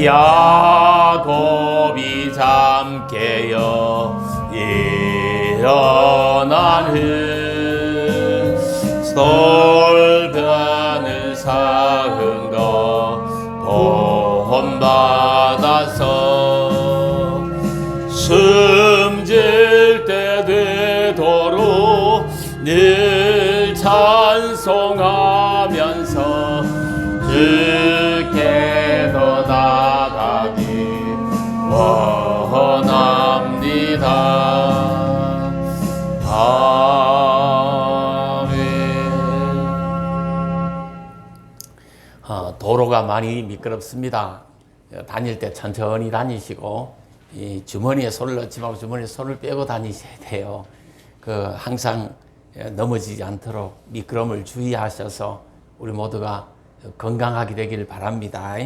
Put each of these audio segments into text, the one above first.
야곱이 잠 깨어 일어나는 돌변을 쌓은 거 본받아서 숨질 때 되도록 늘 찬송하면서 주께 더 나가기 원합니다. 아멘. 도로가 많이 미끄럽습니다. 다닐 때 천천히 다니시고 이 주머니에 손을 넣지 말고 주머니에 손을 빼고 다니셔야 돼요. 항상 넘어지지 않도록 미끄럼을 주의하셔서 우리 모두가 건강하게 되길 바랍니다.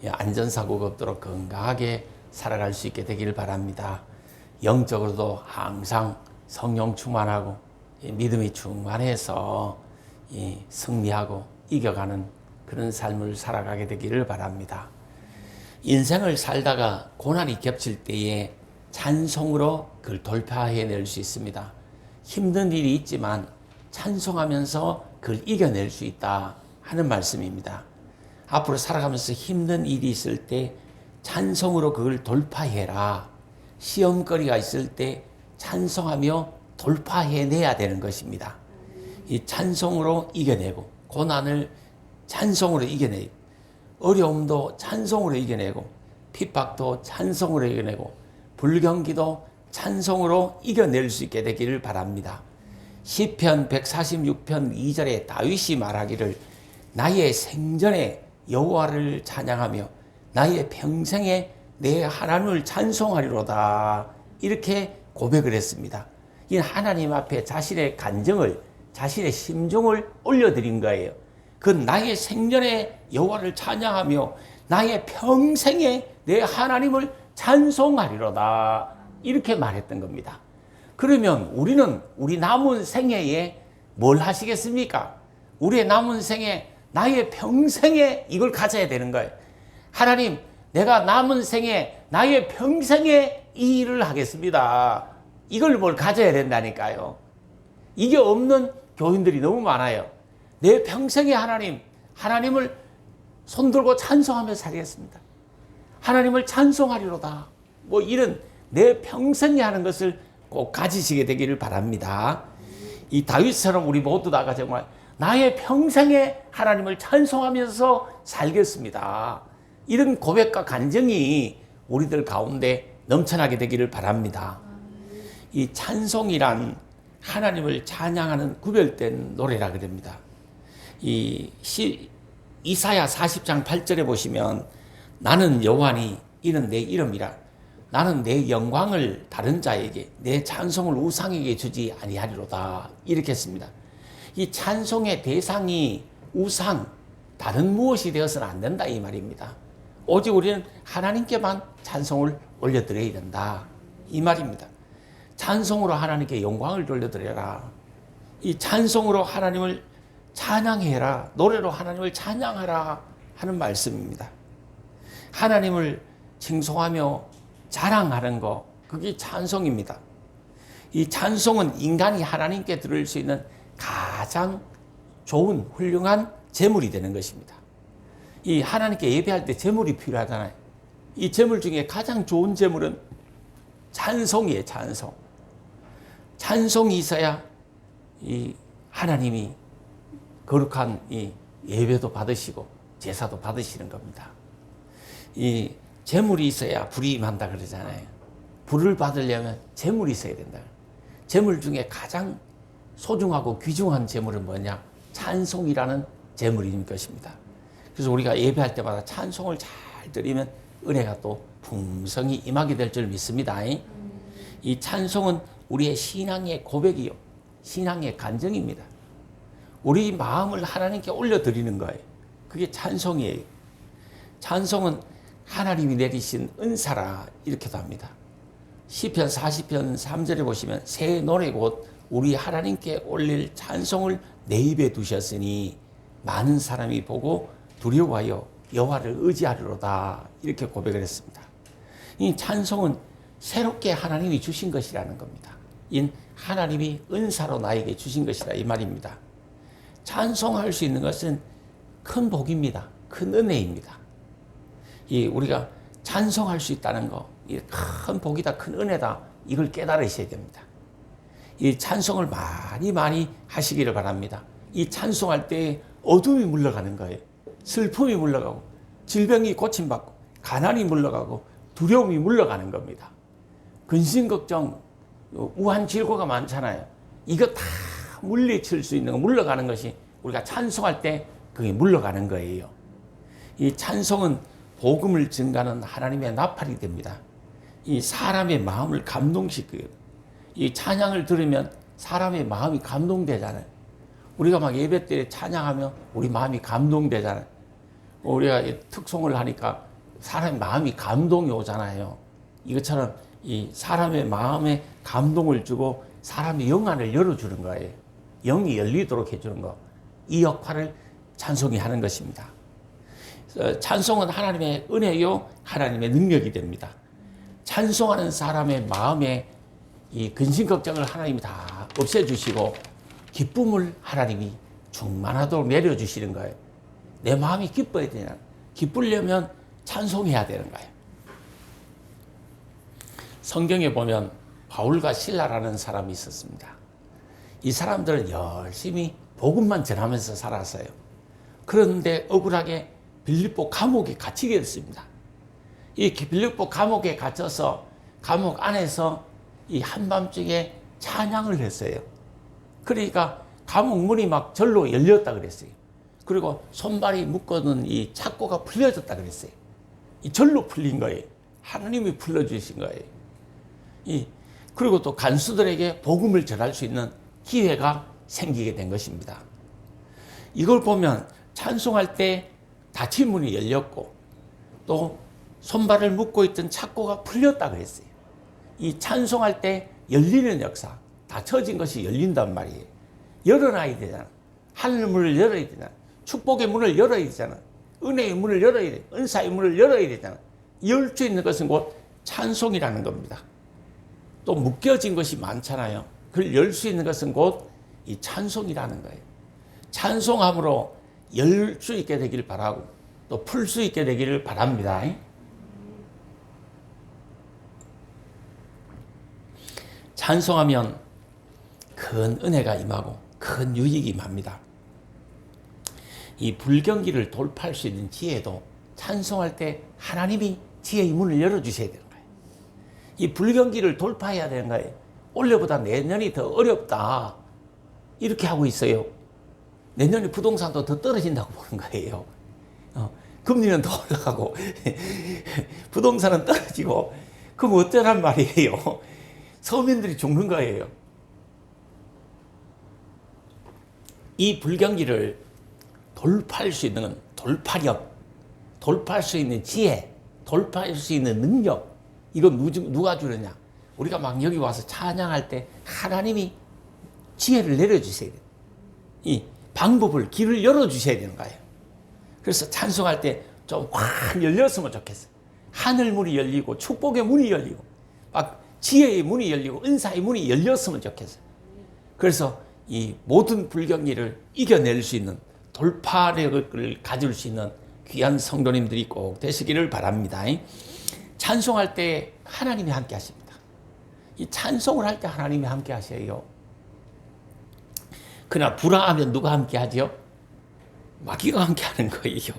안전사고가 없도록 건강하게 살아갈 수 있게 되길 바랍니다. 영적으로도 항상 성령 충만하고 믿음이 충만해서 승리하고 이겨가는 그런 삶을 살아가게 되기를 바랍니다. 인생을 살다가 고난이 겹칠 때에 찬송으로 그걸 돌파해낼 수 있습니다. 힘든 일이 있지만 찬송하면서 그걸 이겨낼 수 있다 하는 말씀입니다. 앞으로 살아가면서 힘든 일이 있을 때 찬송으로 그걸 돌파해라. 시험거리가 있을 때 찬송하며 돌파해내야 되는 것입니다. 이 찬송으로 이겨내고 고난을 찬송으로 이겨내고 어려움도 찬송으로 이겨내고 핍박도 찬송으로 이겨내고 불경기도 찬송으로 이겨낼 수 있게 되기를 바랍니다. 시편 146편 2절에 다윗이 말하기를 나의 생전에 여호와를 찬양하며 나의 평생에 내 하나님을 찬송하리로다 이렇게 고백을 했습니다. 이 하나님 앞에 자신의 간정을 자신의 심정을 올려드린 거예요. 그 나의 생전에 여호와를 찬양하며 나의 평생에 내 하나님을 찬송하리로다 이렇게 말했던 겁니다. 그러면 우리는 우리 남은 생애에 뭘 하시겠습니까? 우리의 남은 생에 나의 평생에 이걸 가져야 되는 거예요. 하나님, 내가 남은 생에 나의 평생에 이 일을 하겠습니다. 이걸 뭘 가져야 된다니까요. 이게 없는 교인들이 너무 많아요. 내 평생에 하나님을 손들고 찬송하며 살겠습니다. 하나님을 찬송하리로다. 뭐 이런 내 평생에 하는 것을 꼭 가지시게 되기를 바랍니다. 이 다윗처럼 우리 모두다가 정말 나의 평생에 하나님을 찬송하면서 살겠습니다. 이런 고백과 간증이 우리들 가운데 넘쳐나게 되기를 바랍니다. 이 찬송이란 하나님을 찬양하는 구별된 노래라 그럽니다. 이사야 40장 8절에 보시면 나는 여호와니 이는 내 이름이라 나는 내 영광을 다른 자에게 내 찬송을 우상에게 주지 아니하리로다 이렇게 했습니다. 이 찬송의 대상이 우상 다른 무엇이 되어서는 안 된다 이 말입니다. 오직 우리는 하나님께만 찬송을 올려드려야 된다 이 말입니다. 찬송으로 하나님께 영광을 돌려드려라. 이 찬송으로 하나님을 찬양해라. 노래로 하나님을 찬양하라 하는 말씀입니다. 하나님을 칭송하며 자랑하는 거 그게 찬송입니다. 이 찬송은 인간이 하나님께 들을 수 있는 가장 좋은 훌륭한 제물이 되는 것입니다. 이 하나님께 예배할 때 제물이 필요하잖아요. 이 제물 중에 가장 좋은 제물은 찬송이에요. 찬송이 있어야 이 하나님이 거룩한 이 예배도 받으시고 제사도 받으시는 겁니다. 이 제물이 있어야 불이 임한다 그러잖아요. 불을 받으려면 제물이 있어야 된다. 제물 중에 가장 소중하고 귀중한 제물은 뭐냐? 찬송이라는 제물인 것입니다. 그래서 우리가 예배할 때마다 찬송을 잘 드리면 은혜가 또 풍성히 임하게 될 줄 믿습니다. 이 찬송은 우리의 신앙의 고백이요. 신앙의 간증입니다. 우리 마음을 하나님께 올려드리는 거예요. 그게 찬송이에요. 찬송은 하나님이 내리신 은사라 이렇게도 합니다. 시편 40편 3절에 보시면 새 노래 곧 우리 하나님께 올릴 찬송을 내 입에 두셨으니 많은 사람이 보고 두려워하여 여호와를 의지하리로다 이렇게 고백을 했습니다. 이 찬송은 새롭게 하나님이 주신 것이라는 겁니다. 이 하나님이 은사로 나에게 주신 것이다 이 말입니다. 찬송할 수 있는 것은 큰 복입니다. 큰 은혜입니다. 이 우리가 찬송할 수 있다는 거, 이 큰 복이다, 큰 은혜다, 이걸 깨달으셔야 됩니다. 이 찬송을 많이 하시기를 바랍니다. 이 찬송할 때 어둠이 물러가는 거예요. 슬픔이 물러가고, 질병이 고침받고, 가난이 물러가고, 두려움이 물러가는 겁니다. 근심 걱정, 우한 질고가 많잖아요. 이거 다 물리칠 수 있는 거, 물러가는 것이 우리가 찬송할 때 그게 물러가는 거예요. 이 찬송은 복음을 증가하는 하나님의 나팔이 됩니다. 이 사람의 마음을 감동시켜요. 이 찬양을 들으면 사람의 마음이 감동되잖아요. 우리가 막 예배 때 찬양하면 우리 마음이 감동되잖아요. 우리가 특송을 하니까 사람의 마음이 감동이 오잖아요. 이것처럼 이 사람의 마음에 감동을 주고 사람의 영안을 열어주는 거예요. 영이 열리도록 해주는 거. 이 역할을 찬송이 하는 것입니다. 찬송은 하나님의 은혜요, 하나님의 능력이 됩니다. 찬송하는 사람의 마음에 이 근심 걱정을 하나님이 다 없애주시고 기쁨을 하나님이 충만하도록 내려주시는 거예요. 내 마음이 기뻐야 되냐? 기쁘려면 찬송해야 되는 거예요. 성경에 보면 바울과 실라라는 사람이 있었습니다. 이 사람들은 열심히 복음만 전하면서 살았어요. 그런데 억울하게 빌립보 감옥에 갇히게 됐습니다. 이 빌립보 감옥에 갇혀서 감옥 안에서 이 한밤중에 찬양을 했어요. 그러니까 감옥 문이 막 절로 열렸다 그랬어요. 그리고 손발이 묶어둔 이 착고가 풀려졌다 그랬어요. 이 절로 풀린 거예요. 하나님이 풀어주신 거예요. 그리고 또 간수들에게 복음을 전할 수 있는 기회가 생기게 된 것입니다. 이걸 보면 찬송할 때 닫힌 문이 열렸고 또 손발을 묶고 있던 착고가 풀렸다 그랬어요. 이 찬송할 때 열리는 역사, 닫혀진 것이 열린단 말이에요. 열어놔야 되잖아. 하늘 문을 열어야 되잖아. 축복의 문을 열어야 되잖아. 은혜의 문을 열어야 돼. 은사의 문을 열어야 되잖아. 열 수 있는 것은 곧 찬송이라는 겁니다. 또 묶여진 것이 많잖아요. 그걸 열 수 있는 것은 곧 이 찬송이라는 거예요. 찬송함으로 열 수 있게 되기를 바라고 또 풀 수 있게 되기를 바랍니다. 찬송하면 큰 은혜가 임하고 큰 유익이 임합니다. 이 불경기를 돌파할 수 있는 지혜도 찬송할 때 하나님이 지혜의 문을 열어주셔야 되는 거예요. 이 불경기를 돌파해야 되는 거예요. 올해보다 내년이 더 어렵다. 이렇게 하고 있어요. 내년에 부동산도 더 떨어진다고 보는 거예요. 금리는 더 올라가고 부동산은 떨어지고 그럼 어쩌란 말이에요. 서민들이 죽는 거예요. 이 불경기를 돌파할 수 있는 돌파력, 돌파할 수 있는 지혜, 돌파할 수 있는 능력, 이건 누가 주느냐? 우리가 막 여기 와서 찬양할 때 하나님이 지혜를 내려주셔야 돼요. 이 방법을, 길을 열어주셔야 되는 거예요. 그래서 찬송할 때 좀 확 열렸으면 좋겠어요. 하늘 문이 열리고 축복의 문이 열리고 막 지혜의 문이 열리고 은사의 문이 열렸으면 좋겠어요. 그래서 이 모든 불경기를 이겨낼 수 있는 돌파력을 가질 수 있는 귀한 성도님들이 꼭 되시기를 바랍니다. 찬송할 때 하나님이 함께 하십니다. 이 찬송을 할 때 하나님이 함께 하셔요. 그러나 불화하면 누가 함께 하죠? 마귀가 함께 하는 거예요.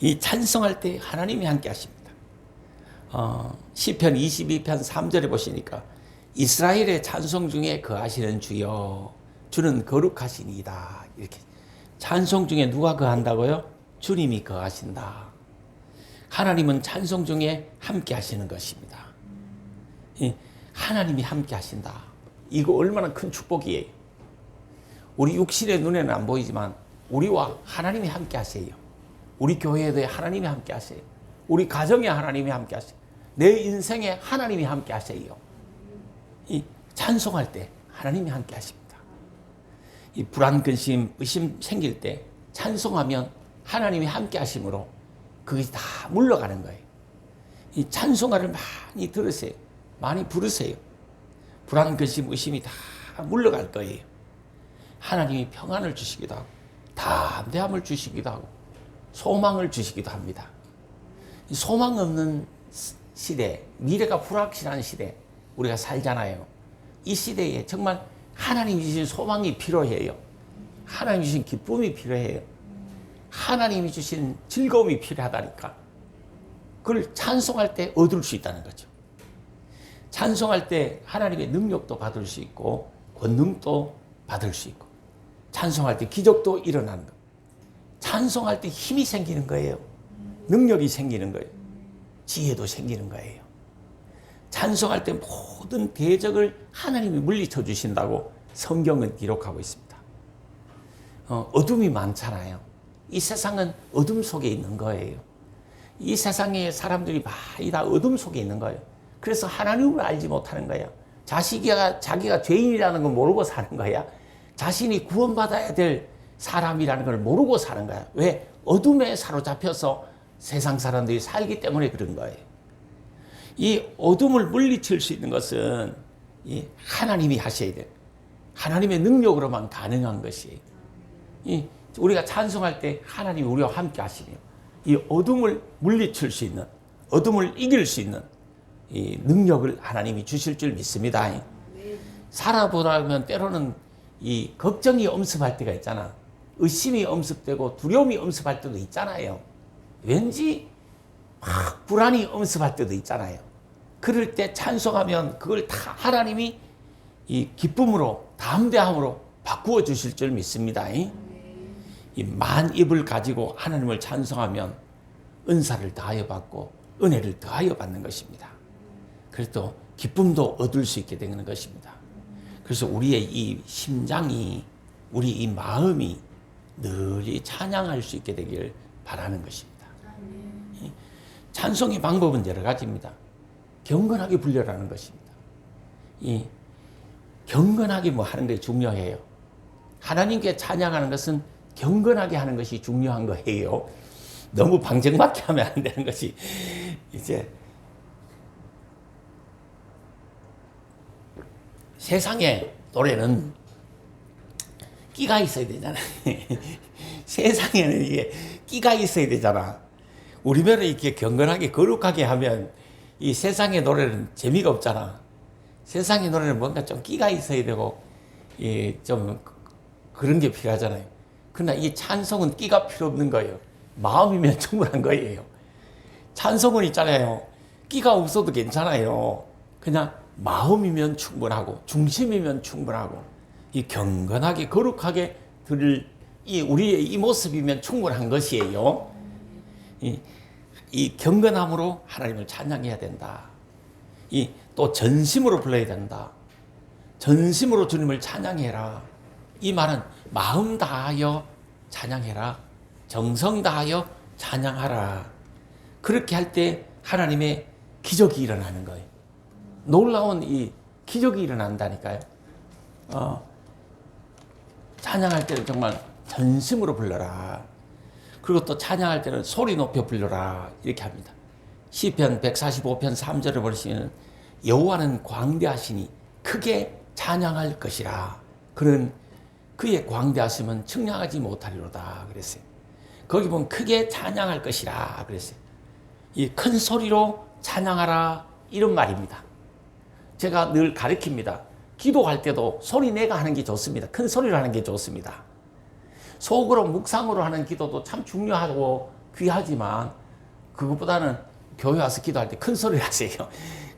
이 찬송할 때 하나님이 함께 하십니다. 시편 22편 3절에 보시니까 이스라엘의 찬송 중에 거하시는 주여 주는 거룩하시니이다. 이렇게 찬송 중에 누가 거한다고요? 주님이 거하신다. 하나님은 찬송 중에 함께 하시는 것입니다. 하나님이 함께 하신다. 이거 얼마나 큰 축복이에요. 우리 육신의 눈에는 안 보이지만 우리와 하나님이 함께 하세요. 우리 교회에 하나님이 함께 하세요. 우리 가정에 하나님이 함께 하세요. 내 인생에 하나님이 함께 하세요. 이 찬송할 때 하나님이 함께 하십니다. 이 불안, 근심, 의심 생길 때 찬송하면 하나님이 함께 하심으로 그것이 다 물러가는 거예요. 이 찬송가를 많이 들으세요. 많이 부르세요. 불안, 근심, 의심이 다 물러갈 거예요. 하나님이 평안을 주시기도 하고 담대함을 주시기도 하고 소망을 주시기도 합니다. 소망 없는 시대, 미래가 불확실한 시대 우리가 살잖아요. 이 시대에 정말 하나님이 주신 소망이 필요해요. 하나님이 주신 기쁨이 필요해요. 하나님이 주신 즐거움이 필요하다니까. 그걸 찬송할 때 얻을 수 있다는 거죠. 찬송할 때 하나님의 능력도 받을 수 있고 권능도 받을 수 있고 찬송할 때 기적도 일어나는 거. 찬송할 때 힘이 생기는 거예요. 능력이 생기는 거예요. 지혜도 생기는 거예요. 찬송할 때 모든 대적을 하나님이 물리쳐 주신다고 성경은 기록하고 있습니다. 어둠이 많잖아요. 이 세상은 어둠 속에 있는 거예요. 이 세상에 사람들이 많이 다 어둠 속에 있는 거예요. 그래서 하나님을 알지 못하는 거예요. 자기가 죄인이라는 걸 모르고 사는 거야. 자신이 구원받아야 될 사람이라는 걸 모르고 사는 거야. 왜? 어둠에 사로잡혀서 세상 사람들이 살기 때문에 그런 거예요. 이 어둠을 물리칠 수 있는 것은 하나님이 하셔야 돼요. 하나님의 능력으로만 가능한 것이에요. 우리가 찬송할 때 하나님이 우리와 함께 하시네요. 이 어둠을 물리칠 수 있는, 어둠을 이길 수 있는 이 능력을 하나님이 주실 줄 믿습니다. 살아보라면 때로는 이 걱정이 엄습할 때가 있잖아. 의심이 엄습되고 두려움이 엄습할 때도 있잖아요. 왠지 막 불안이 엄습할 때도 있잖아요. 그럴 때 찬송하면 그걸 다 하나님이 이 기쁨으로 담대함으로 바꾸어 주실 줄 믿습니다. 이 만입을 가지고 하나님을 찬송하면 은사를 다하여 받고 은혜를 더하여 받는 것입니다. 그래서 또 기쁨도 얻을 수 있게 되는 것입니다. 그래서 우리의 이 심장이, 우리 이 마음이 늘 찬양할 수 있게 되길 바라는 것입니다. 찬송의 방법은 여러 가지입니다. 경건하게 불려라는 것입니다. 이 경건하게 뭐 하는 게 중요해요. 하나님께 찬양하는 것은 경건하게 하는 것이 중요한 거예요. 너무 방정맞게 하면 안 되는 것이 이제 세상의 노래는 끼가 있어야 되잖아요. 세상에는 이게 끼가 있어야 되잖아. 우리별로 이렇게 경건하게 거룩하게 하면 이 세상의 노래는 재미가 없잖아. 세상의 노래는 뭔가 좀 끼가 있어야 되고 좀 그런 게 필요하잖아요. 그러나 이 찬송은 끼가 필요 없는 거예요. 마음이면 충분한 거예요. 찬송은 있잖아요. 끼가 없어도 괜찮아요. 그냥 마음이면 충분하고 중심이면 충분하고 이 경건하게 거룩하게 들을 우리의 이 모습이면 충분한 것이에요. 이 경건함으로 하나님을 찬양해야 된다. 또 전심으로 불러야 된다. 전심으로 주님을 찬양해라. 이 말은 마음 다하여 찬양해라. 정성 다하여 찬양하라. 그렇게 할 때 하나님의 기적이 일어나는 거예요. 놀라운 이 기적이 일어난다니까요. 찬양할 때는 정말 전심으로 불러라. 그리고 또 찬양할 때는 소리 높여 불러라. 이렇게 합니다. 시편 145편 3절을 보시면 여호와는 광대하시니 크게 찬양할 것이라. 그런 그의 광대하심은 측량하지 못하리로다 그랬어요. 거기 보면 크게 찬양할 것이라 그랬어요. 이 큰 소리로 찬양하라 이런 말입니다. 제가 늘 가르칩니다. 기도할 때도 소리 내가 하는 게 좋습니다. 큰 소리로 하는 게 좋습니다. 속으로 묵상으로 하는 기도도 참 중요하고 귀하지만 그것보다는 교회 와서 기도할 때 큰 소리를 하세요.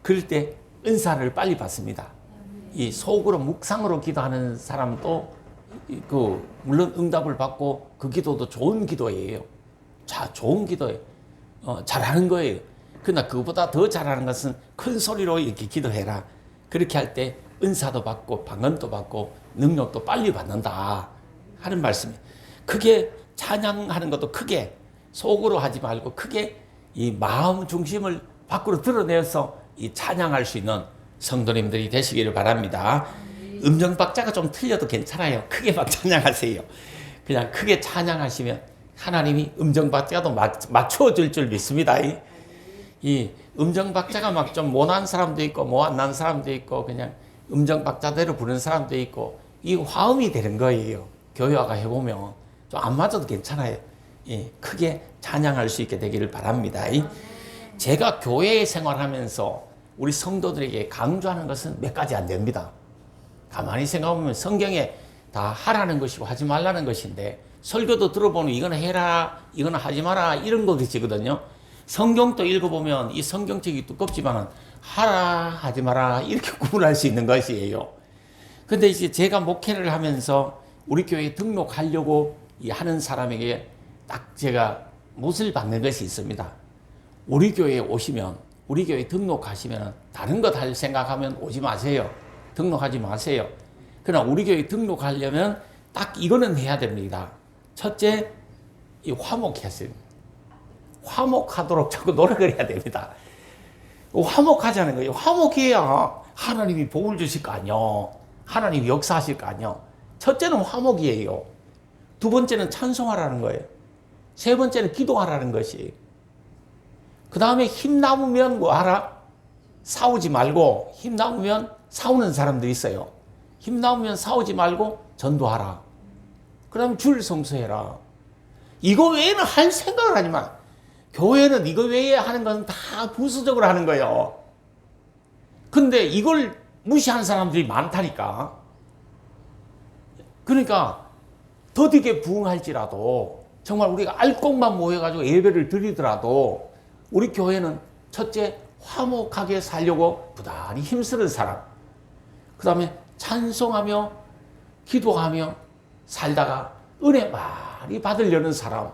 그럴 때 은사를 빨리 받습니다. 이 속으로 묵상으로 기도하는 사람도 물론 응답을 받고 그 기도도 좋은 기도예요. 좋은 기도예요. 잘하는 거예요. 그러나 그것보다 더 잘하는 것은 큰 소리로 이렇게 기도해라. 그렇게 할 때 은사도 받고 방언도 받고 능력도 빨리 받는다 하는 말씀이에요. 크게 찬양하는 것도 크게 속으로 하지 말고 크게 이 마음 중심을 밖으로 드러내서 이 찬양할 수 있는 성도님들이 되시기를 바랍니다. 음정 박자가 좀 틀려도 괜찮아요. 크게 막 찬양하세요. 그냥 크게 찬양하시면 하나님이 음정박자도 맞춰줄 줄 믿습니다. 이 음정박자가 막 좀 모난 사람도 있고 모난 사람도 있고 그냥 음정박자대로 부르는 사람도 있고 이 화음이 되는 거예요. 교회와가 해보면 좀 안 맞아도 괜찮아요. 크게 찬양할 수 있게 되기를 바랍니다. 제가 교회 생활하면서 우리 성도들에게 강조하는 것은 몇 가지 안 됩니다. 가만히 생각해보면 성경에 다 하라는 것이고 하지 말라는 것인데 설교도 들어보면 이거는 해라 이거는 하지 마라 이런 거 계시거든요. 성경도 읽어보면 이 성경책이 두껍지만 하라 하지 마라 이렇게 구분할 수 있는 것이에요. 근데 이제 제가 목회를 하면서 우리 교회에 등록하려고 하는 사람에게 딱 제가 못을 받는 것이 있습니다. 우리 교회에 오시면 우리 교회에 등록하시면 다른 것 할 생각하면 오지 마세요. 등록하지 마세요. 그러나 우리 교회에 등록하려면 딱 이거는 해야 됩니다. 첫째, 이 화목했어요. 화목하도록 자꾸 노력을 해야 됩니다. 화목하자는 거예요. 화목해야 하나님이 복을 주실 거 아니요. 하나님이 역사하실 거 아니요. 첫째는 화목이에요. 두 번째는 찬송하라는 거예요. 세 번째는 기도하라는 것이. 그 다음에 힘 남으면 뭐 하라? 싸우지 말고 힘 남으면 싸우는 사람들이 있어요. 힘 남으면 싸우지 말고 전도하라. 그 다음에 주일 성수해라. 이거 외에는 할 생각을 하지 마. 교회는 이거 외에 하는 건 다 부수적으로 하는 거예요. 근데 이걸 무시하는 사람들이 많다니까. 그러니까 더디게 부흥할지라도 정말 우리가 알곡만 모여가지고 예배를 드리더라도 우리 교회는 첫째 화목하게 살려고 부단히 힘쓰는 사람, 그 다음에 찬송하며 기도하며 살다가 은혜 많이 받으려는 사람,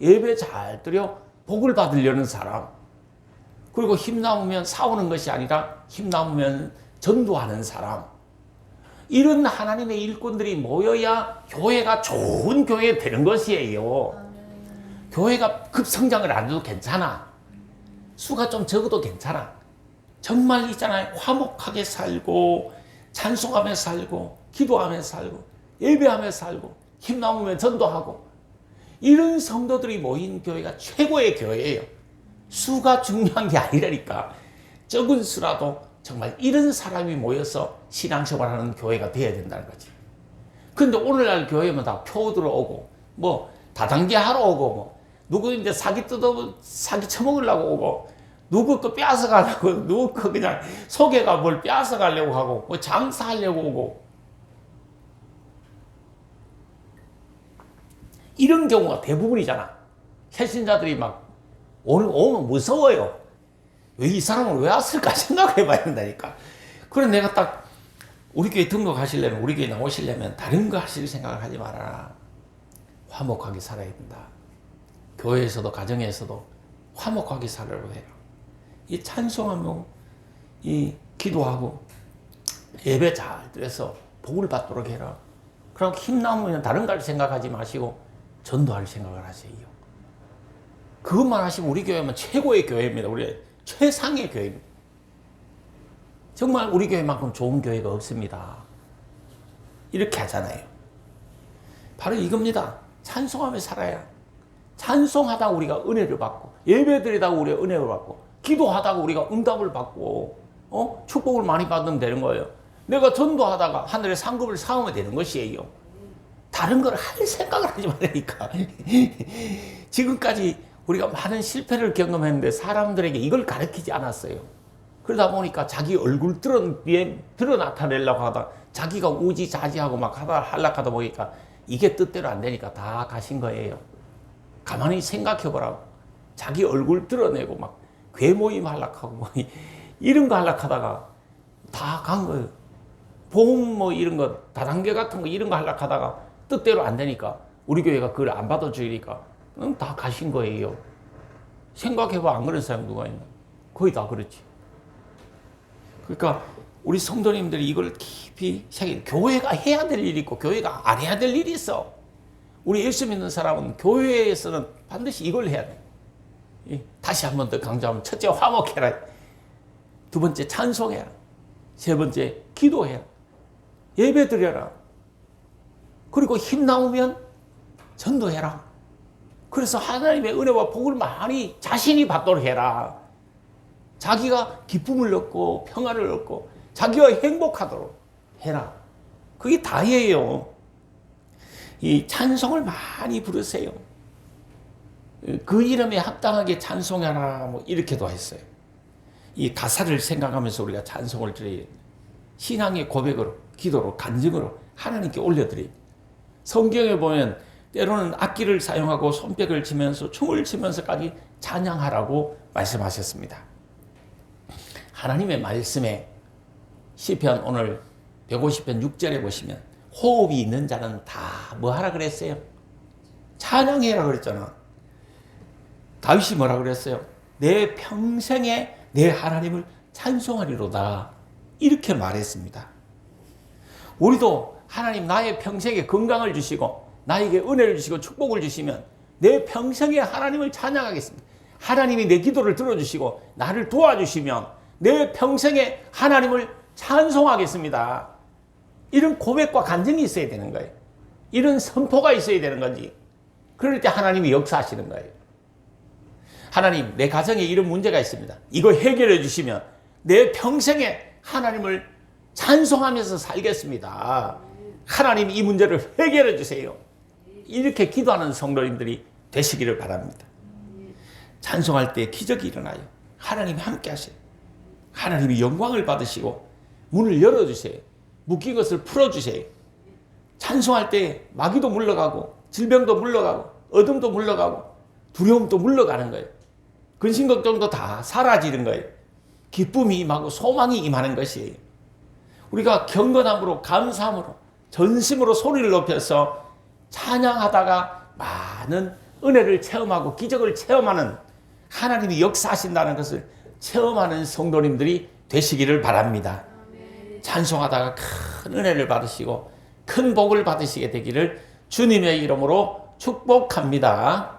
예배 잘 드려 복을 받으려는 사람, 그리고 힘 남으면 싸우는 것이 아니라 힘 남으면 전도하는 사람, 이런 하나님의 일꾼들이 모여야 교회가 좋은 교회 되는 것이에요. 교회가 급성장을 안 해도 괜찮아. 수가 좀 적어도 괜찮아. 정말 있잖아요. 화목하게 살고 찬송하며 살고 기도하며 살고 예배하며 살고 힘 남으면 전도하고 이런 성도들이 모인 교회가 최고의 교회예요. 수가 중요한 게 아니라니까. 적은 수라도 정말 이런 사람이 모여서 신앙생활하는 교회가 돼야 된다는 거지. 근데 오늘날 교회면 다 표 들어오고 뭐 다단계 하러 오고 뭐 누구 이제 사기 처먹으려고 오고 누구 거 빼앗아 가려고 누구 거 그냥 속에가 뭘 빼앗아 가려고 하고 뭐 장사하려고 오고 이런 경우가 대부분이잖아. 새신자들이 막 오면 무서워요. 왜 이 사람은 왜 왔을까 생각해 봐야 된다니까. 그래서 내가 딱 우리 교회 등록하시려면 우리 교회 나오시려면 다른 거 하실 생각을 하지 말아라. 화목하게 살아야 된다. 교회에서도 가정에서도 화목하게 살으려고 해라. 이 찬송하며 이 기도하고 예배 잘 드려서 복을 받도록 해라. 그럼 힘 남으면 다른 걸 생각하지 마시고 전도할 생각을 하세요. 그것만 하시면 우리 교회는 최고의 교회입니다. 우리 최상의 교회입니다. 정말 우리 교회만큼 좋은 교회가 없습니다. 이렇게 하잖아요. 바로 이겁니다. 찬송하며 살아야. 찬송하다가 우리가 은혜를 받고 예배드리다가 우리가 은혜를 받고 기도하다가 우리가 응답을 받고 축복을 많이 받으면 되는 거예요. 내가 전도하다가 하늘의 상급을 사오면 되는 것이에요. 다른 걸 할 생각을 하지 말라니까. 지금까지 우리가 많은 실패를 경험했는데 사람들에게 이걸 가르치지 않았어요. 그러다 보니까 자기 얼굴 드러 나타내려고 하다 자기가 우지자지하고 막 하려고 보니까 이게 뜻대로 안 되니까 다 가신 거예요. 가만히 생각해 보라고. 자기 얼굴 드러내고 막 괴모임 하려고 하고 뭐 이런 거 하려고 하다가 다 간 거예요. 보험 뭐 이런 거 다단계 같은 거 이런 거 하려고 하다가 뜻대로 안 되니까 우리 교회가 그걸 안 받아주니까 다 가신 거예요. 생각해봐. 안 그런 사람 누가 있나? 거의 다 그렇지. 그러니까 우리 성도님들이 이걸 깊이 생각해. 교회가 해야 될 일이 있고 교회가 안 해야 될 일이 있어. 우리 예수 믿는 사람은 교회에서는 반드시 이걸 해야 돼. 다시 한 번 더 강조하면 첫째 화목해라. 두 번째 찬송해라. 세 번째 기도해라. 예배 드려라. 그리고 힘 나오면 전도해라. 그래서 하나님의 은혜와 복을 많이 자신이 받도록 해라. 자기가 기쁨을 얻고 평안을 얻고 자기가 행복하도록 해라. 그게 다예요. 이 찬송을 많이 부르세요. 그 이름에 합당하게 찬송하라 뭐 이렇게도 했어요. 이 가사를 생각하면서 우리가 찬송을 드려요. 신앙의 고백으로, 기도로, 간증으로 하나님께 올려드려요. 성경에 보면 때로는 악기를 사용하고 손뼉을 치면서 춤을 추면서까지 찬양하라고 말씀하셨습니다. 하나님의 말씀에 시편 오늘 150편 6절에 보시면 호흡이 있는 자는 다 뭐 하라 그랬어요? 찬양해라 그랬잖아. 다윗이 뭐라 그랬어요? 내 평생에 내 하나님을 찬송하리로다. 이렇게 말했습니다. 우리도 하나님 나의 평생에 건강을 주시고 나에게 은혜를 주시고 축복을 주시면 내 평생에 하나님을 찬양하겠습니다. 하나님이 내 기도를 들어주시고 나를 도와주시면 내 평생에 하나님을 찬송하겠습니다. 이런 고백과 간증이 있어야 되는 거예요. 이런 선포가 있어야 되는 건지. 그럴 때 하나님이 역사하시는 거예요. 하나님, 내 가정에 이런 문제가 있습니다. 이거 해결해 주시면 내 평생에 하나님을 찬송하면서 살겠습니다. 하나님 이 문제를 해결해 주세요. 이렇게 기도하는 성도님들이 되시기를 바랍니다. 찬송할 때 기적이 일어나요. 하나님이 함께 하세요. 하나님이 영광을 받으시고 문을 열어주세요. 묶인 것을 풀어주세요. 찬송할 때 마귀도 물러가고 질병도 물러가고 어둠도 물러가고 두려움도 물러가는 거예요. 근심 걱정도 다 사라지는 거예요. 기쁨이 임하고 소망이 임하는 것이에요. 우리가 경건함으로 감사함으로 전심으로 소리를 높여서 찬양하다가 많은 은혜를 체험하고 기적을 체험하는 하나님이 역사하신다는 것을 체험하는 성도님들이 되시기를 바랍니다. 찬송하다가 큰 은혜를 받으시고 큰 복을 받으시게 되기를 주님의 이름으로 축복합니다.